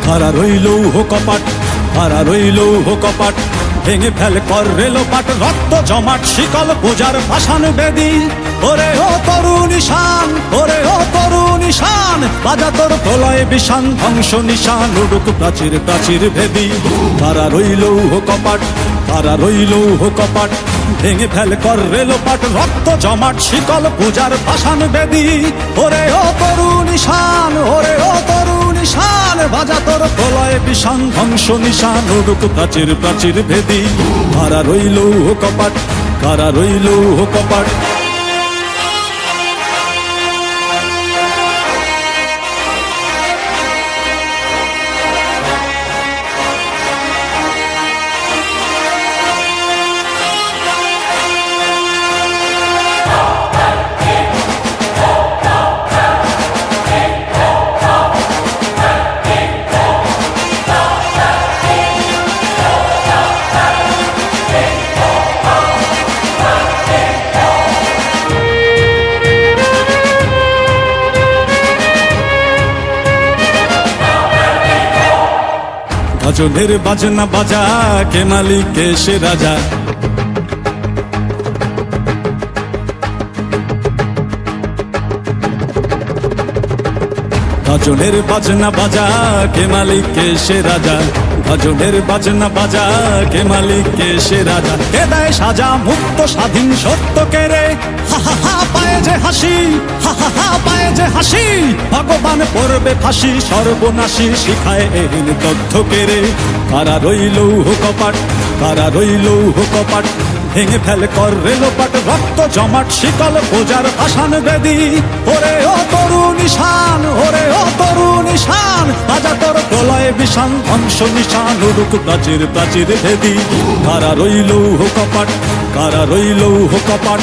খাড়া রইল কপাট, খাড়া রইল কপাট, ভেঙে ফেল কর রেলোপাট, রক্ত জমাট শিকল পূজার পাষাণ বেদী। ওরে ও তরুণ ঈশান, ওরে ও তরুণ ঈশান, বাজা তোর প্রলয় বিষান, ধ্বংস নিশান উড়ুক প্রাচীর প্রাচীর ভেদী। খাড়া রইল কপাট, খাড়া রইল কপাট, ভেঙে ফেল কর রেলোপাট, রক্ত জমাট শিকল পূজার পাষাণ বেদী। ওরে ও তরুণ ঈশান, ওরে ও তরুণ ঈশান, বাজা তোর প্রলয় বিষান, ধ্বংস নিশান উড়ুক প্রাচীর প্রাচীর ভেদী। খাড়া রইল কপাট, খাড়া রইল কপাট। গাজনের বাজনা বাজা, কে মালিক কে সে রাজা। গাজনের বাজনা বাজা, কে মালিক কে সে রাজা। গাজনের বাজনা বাজা, কে মালিক কে সে রাজা। কে দেয় সাজা মুক্ত স্বাধীন সত্য কে রে, হা হা হা পায়ে যে হাসি, হা হা হা পায়ে যে হাসি। ভগবান পড়বে ফাঁসি, সর্বনাশী শিখায় এহীন তথ্য কে রে। কারা রইল কপাট, কারা রইল কপাট, ভেঙে ফেল কর রেলোপাট, রক্ত জমাট শিকল পূজার পাষাণ বেদী। ওরে ও তরুণ ঈশান, ওরে ও তরুণ ঈশান, বাজা তোর প্রলয় বিষান, ধ্বংস নিশান উড়ুক প্রাচীর প্রাচীর ভেদী। কারা রইল কপাট, কারা রইল কপাট।